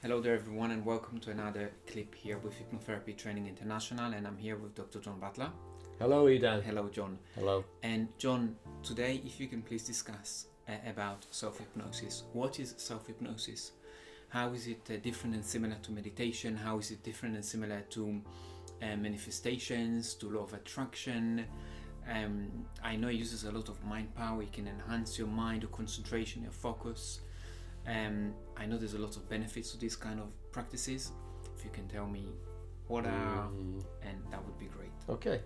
Hello there everyone and welcome to another clip here with Hypnotherapy Training International, and I'm here with Dr. John Butler. Hello Idan. Hello John. Hello. And John, today if you can please discuss about self-hypnosis. What is self-hypnosis? How is it different and similar to meditation? How is it different and similar to manifestations, to law of attraction? I know it uses a lot of mind power. It can enhance your mind, your concentration, your focus. I know there's a lot of benefits to these kind of practices. If you can tell me what are, and that would be great. Okay.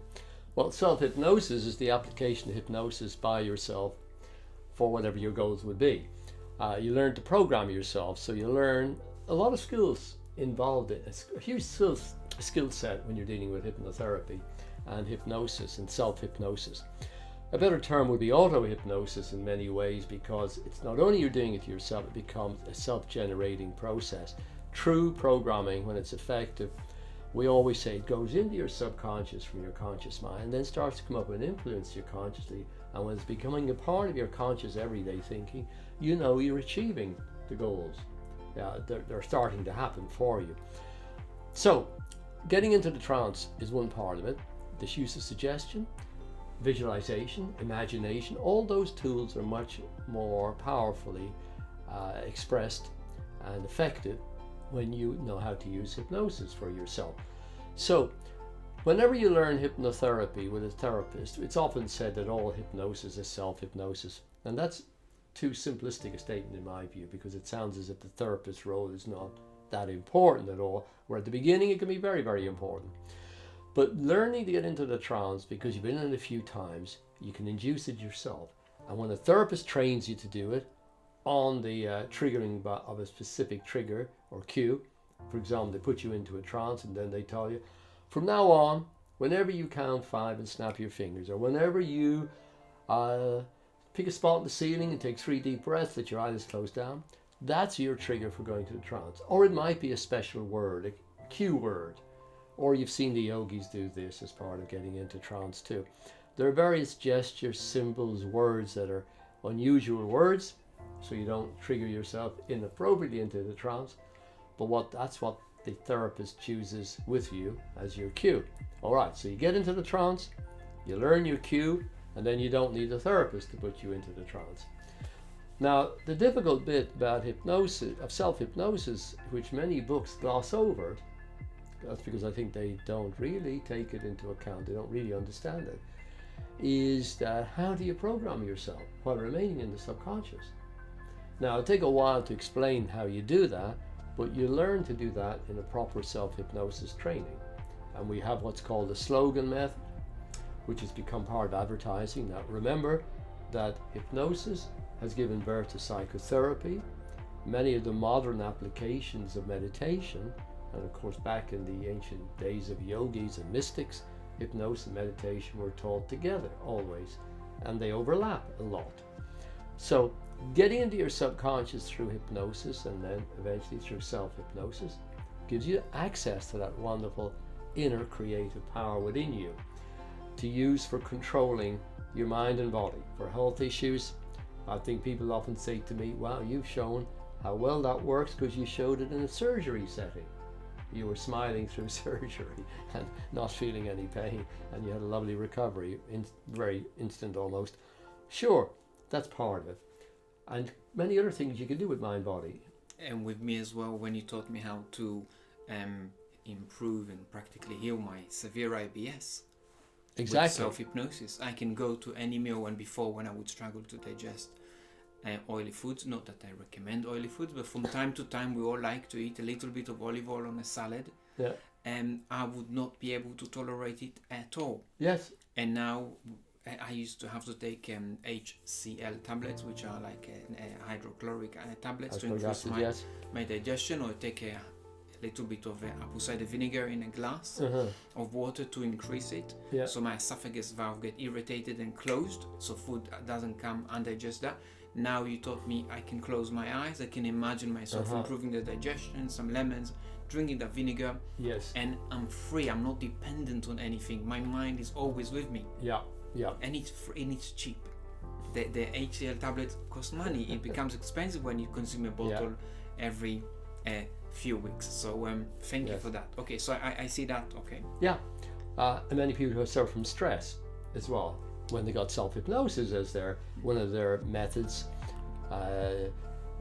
Well, self-hypnosis is the application of hypnosis by yourself for whatever your goals would be. You learn to program yourself, so you learn a lot of skills involved in a huge skill set when you're dealing with hypnotherapy and hypnosis and self-hypnosis. A better term would be auto-hypnosis in many ways, because it's not only you're doing it to yourself, it becomes a self-generating process. True programming, when it's effective, we always say it goes into your subconscious from your conscious mind and then starts to come up and influence you consciously. And when it's becoming a part of your conscious everyday thinking, you know you're achieving the goals. They're starting to happen for you. So getting into the trance is one part of it. This use of suggestion, visualization, imagination, all those tools are much more powerfully expressed and effective when you know how to use hypnosis for yourself. So whenever you learn hypnotherapy with a therapist, it's often said that all hypnosis is self-hypnosis, and that's too simplistic a statement in my view, because it sounds as if the therapist's role is not that important at all, where at the beginning it can be very, very important. But learning to get into the trance, because you've been in it a few times, you can induce it yourself. And when a therapist trains you to do it on the triggering of a specific trigger or cue, for example, they put you into a trance and then they tell you, from now on, whenever you count 5 and snap your fingers, or whenever you pick a spot in the ceiling and take 3 deep breaths, let your eyes close down, that's your trigger for going to the trance. Or it might be a special word, a cue word. Or you've seen the yogis do this as part of getting into trance too. There are various gestures, symbols, words that are unusual words, so you don't trigger yourself inappropriately into the trance. But that's what the therapist chooses with you as your cue. All right, so you get into the trance, you learn your cue, and then you don't need a therapist to put you into the trance. Now, the difficult bit about hypnosis, of self-hypnosis, which many books gloss over, that's because I think they don't really take it into account, they don't really understand it, is that how do you program yourself while remaining in the subconscious? Now, it'll take a while to explain how you do that, but you learn to do that in a proper self-hypnosis training. And we have what's called the slogan method, which has become part of advertising. Now, remember that hypnosis has given birth to psychotherapy, many of the modern applications of meditation. And of course, back in the ancient days of yogis and mystics, hypnosis and meditation were taught together always, and they overlap a lot. So getting into your subconscious through hypnosis and then eventually through self-hypnosis gives you access to that wonderful inner creative power within you to use for controlling your mind and body. For health issues, I think people often say to me, wow, you've shown how well that works because you showed it in a surgery setting. You were smiling through surgery and not feeling any pain, and you had a lovely recovery, very instant almost. Sure, that's part of it. And many other things you can do with mind body. And with me as well, when you taught me how to improve and practically heal my severe IBS. Exactly. With self-hypnosis, I can go to any meal, and before, when I would struggle to digest oily foods, not that I recommend oily foods, but from time to time we all like to eat a little bit of olive oil on a salad, and I would not be able to tolerate it at all. Yes. And now I used to have to take HCl tablets, which are like hydrochloric tablets to increase my digestion, or take a little bit of apple cider vinegar in a glass of water to increase it, so my esophagus valve get irritated and closed, so food doesn't come undigest that. Now you taught me I can close my eyes, I can imagine myself improving the digestion, some lemons, drinking the vinegar, and I'm free. I'm not dependent on anything. My mind is always with me. And it's free, and it's cheap. The HCl tablets cost money. It becomes expensive when you consume a bottle every few weeks. So thank you for that. Okay, so I see that. Okay. Yeah, and many people who suffer from stress as well, when they got self-hypnosis as one of their methods, a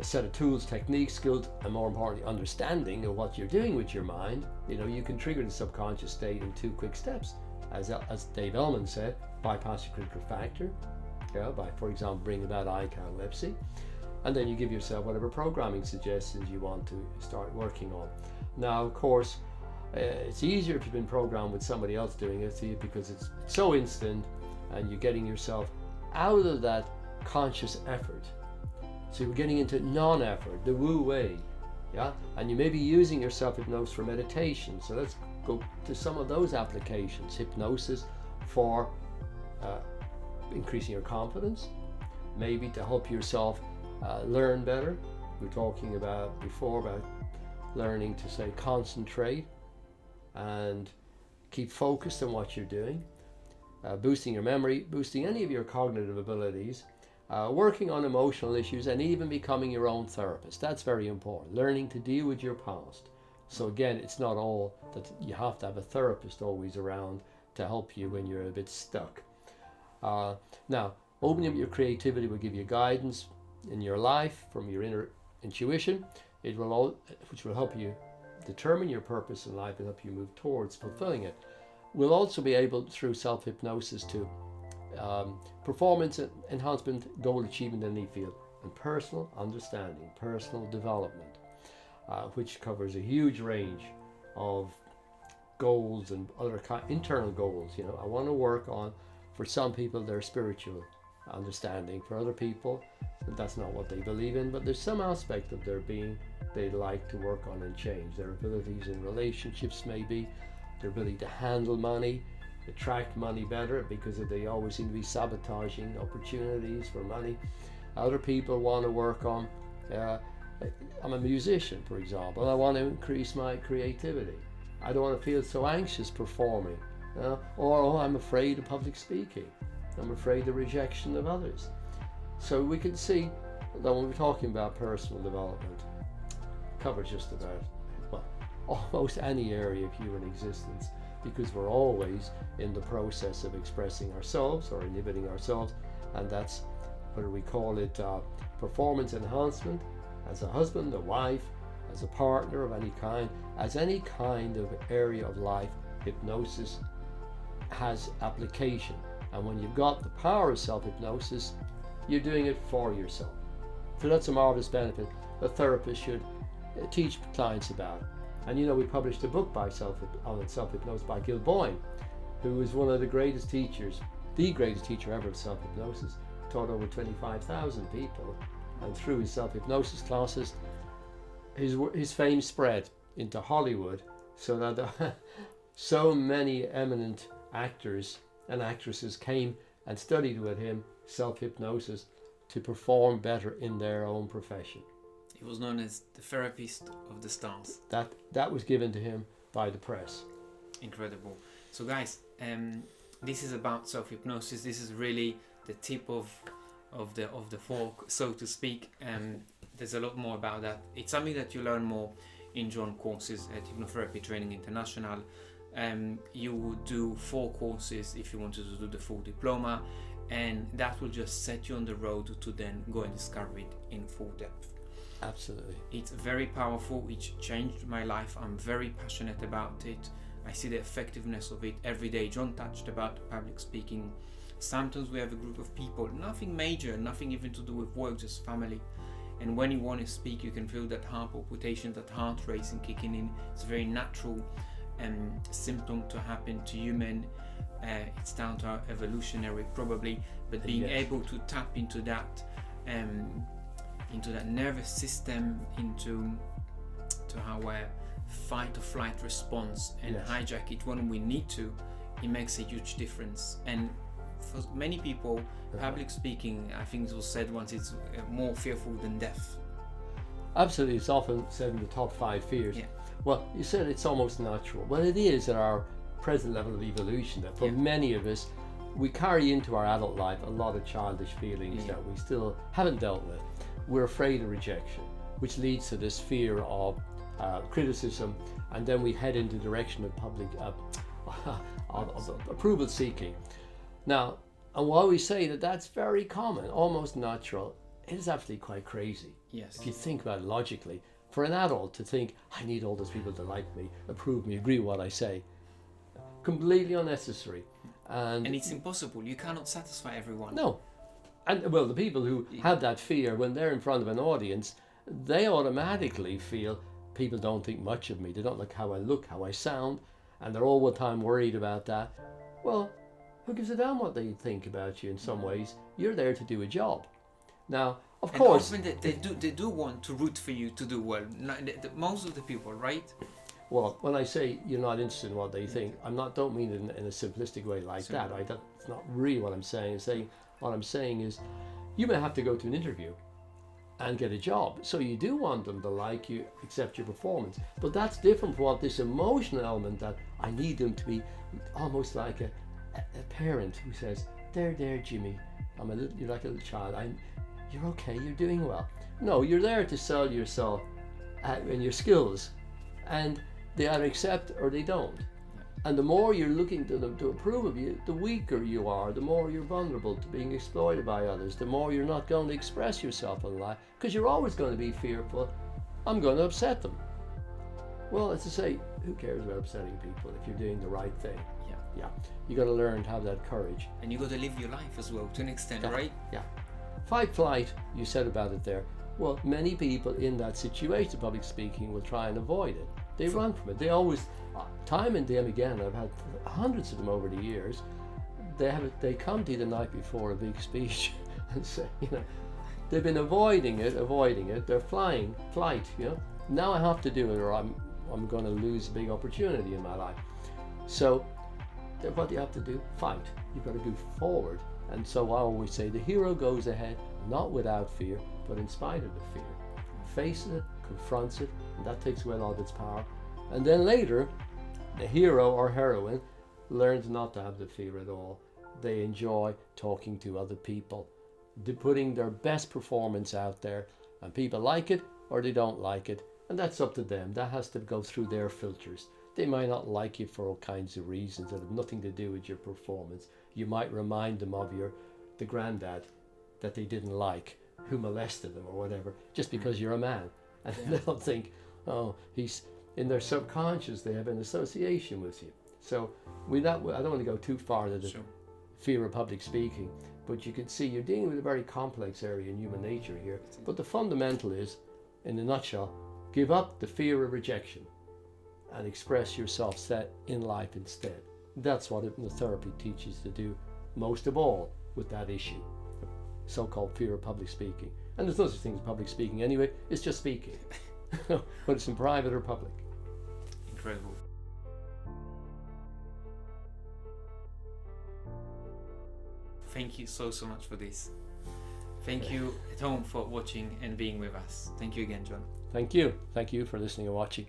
set of tools, techniques, skills, and more importantly, understanding of what you're doing with your mind. You can trigger the subconscious state in 2 quick steps. As Dave Ellman said, bypass your critical factor, by, for example, bringing about eye catalepsy. And then you give yourself whatever programming suggestions you want to start working on. Now, of course, it's easier if you've been programmed with somebody else doing it to you, because it's so instant and you're getting yourself out of that conscious effort. So you're getting into non-effort, the Wu way, and you may be using your self-hypnosis for meditation. So let's go to some of those applications. Hypnosis for increasing your confidence, maybe to help yourself learn better. We were talking about before about learning to say concentrate and keep focused on what you're doing, boosting your memory, boosting any of your cognitive abilities, working on emotional issues, and even becoming your own therapist. That's very important. Learning to deal with your past. So again, it's not all that you have to have a therapist always around to help you when you're a bit stuck. Now, opening up your creativity will give you guidance in your life from your inner intuition, which will help you determine your purpose in life and help you move towards fulfilling it. We'll also be able, through self-hypnosis, to performance enhancement, goal achievement in any field, and personal understanding, personal development, which covers a huge range of goals and other internal goals. I want to work on, for some people, their spiritual understanding. For other people, that's not what they believe in, but there's some aspect of their being they'd like to work on and change. Their abilities in relationships, maybe their ability to handle money, attract money better, because they always seem to be sabotaging opportunities for money. Other people want to work on, I'm a musician, for example, I want to increase my creativity. I don't want to feel so anxious performing, or I'm afraid of public speaking. I'm afraid of the rejection of others. So we can see that when we're talking about personal development, it covers just about, almost any area of human existence, because we're always in the process of expressing ourselves or inhibiting ourselves, and that's, whether we call it performance enhancement, as a husband, a wife, as a partner of any kind, as any kind of area of life, hypnosis has application. And when you've got the power of self-hypnosis, you're doing it for yourself. So that's a marvelous benefit a therapist should teach clients about. And we published a book on self-hypnosis by Boyne, who is one of the greatest teachers, the greatest teacher ever of self-hypnosis, taught over 25,000 people. And through his self-hypnosis classes, his fame spread into Hollywood, so that so many eminent actors and actresses came and studied with him self-hypnosis to perform better in their own profession. He was known as the therapist of the stars. That was given to him by the press. Incredible. So guys, this is about self-hypnosis. This is really the tip of the fork, so to speak. There's a lot more about that. It's something that you learn more in joint courses at Hypnotherapy Training International. You would do 4 courses if you wanted to do the full diploma, and that will just set you on the road to then go and discover it in full depth. Absolutely. It's very powerful. It's changed my life. I'm very passionate about it. I see the effectiveness of it every day. John touched about public speaking. Sometimes we have a group of people, nothing major, nothing even to do with work, just family. And when you want to speak, you can feel that heart palpitation, that heart racing kicking in. It's a very natural symptom to happen to human. It's down to our evolutionary probably, but being able to tap into that nervous system, into our fight or flight response, and hijack it when we need to, it makes a huge difference. And for many people, public speaking, I think it was said once, it's more fearful than death. Absolutely. It's often said in the top 5 fears. Yeah. Well, you said it's almost natural. Well, it is at our present level of evolution that for many of us, we carry into our adult life a lot of childish feelings that we still haven't dealt with. We're afraid of rejection, which leads to this fear of criticism, and then we head in the direction of public of approval seeking. Now, and while we say that that's very common, almost natural, it is actually quite crazy. Yes. If you think about it logically, for an adult to think, I need all those people to like me, approve me, agree with what I say, completely unnecessary. And it's impossible. You cannot satisfy everyone. No. And well, the people who have that fear, when they're in front of an audience, they automatically feel people don't think much of me. They don't like how I look, how I sound, and they're all the time worried about that. Well, who gives a damn what they think about you in some ways? You're there to do a job. Now, of course... often they do want to root for you to do well. Most of the people, right? Well, when I say you're not interested in what they think, don't mean it in a simplistic way like that. Right? That's not really what I'm saying. What I'm saying is you may have to go to an interview and get a job. So you do want them to like you, accept your performance. But that's different from what this emotional element that I need them to be almost like a parent who says, there, Jimmy, you're like a little child. You're okay, you're doing well. No, you're there to sell yourself and your skills. And they either accept or they don't. And the more you're looking to them to approve of you, the weaker you are, the more you're vulnerable to being exploited by others, the more you're not going to express yourself in life, because you're always going to be fearful, I'm going to upset them. Well, as I say, who cares about upsetting people if you're doing the right thing? Yeah. You got to learn to have that courage. And you got to live your life as well, to an extent, right? Yeah. Fight, flight, you said about it there. Well, many people in that situation, public speaking, will try and avoid it. They run from it. They always, time and time again, I've had hundreds of them over the years, they come to you the night before a big speech and say, they've been avoiding it, they're flight, now I have to do it or I'm going to lose a big opportunity in my life. So, what do you have to do? Fight. You've got to go forward. And so I always say the hero goes ahead, not without fear, but in spite of the fear. Faces it, confronts it, and that takes away a lot of its power. And then later, the hero or heroine learns not to have the fear at all. They enjoy talking to other people, putting their best performance out there, and people like it or they don't like it, and that's up to them. That has to go through their filters. They might not like you for all kinds of reasons that have nothing to do with your performance. You might remind them of the granddad that they didn't like, who molested them or whatever, just because you're a man. And they'll think, oh, he's in their subconscious, they have an association with you. So I don't want to go too far to the fear of public speaking, but you can see you're dealing with a very complex area in human nature here. But the fundamental is, in a nutshell, give up the fear of rejection and express yourself set in life instead. That's what hypnotherapy teaches to do, most of all with that issue, so-called fear of public speaking. And there's no such thing as public speaking anyway, it's just speaking. Whether it's in private or public. Incredible. Thank you so much for this. Thank you at home for watching and being with us. Thank you again, John. Thank you. Thank you for listening and watching.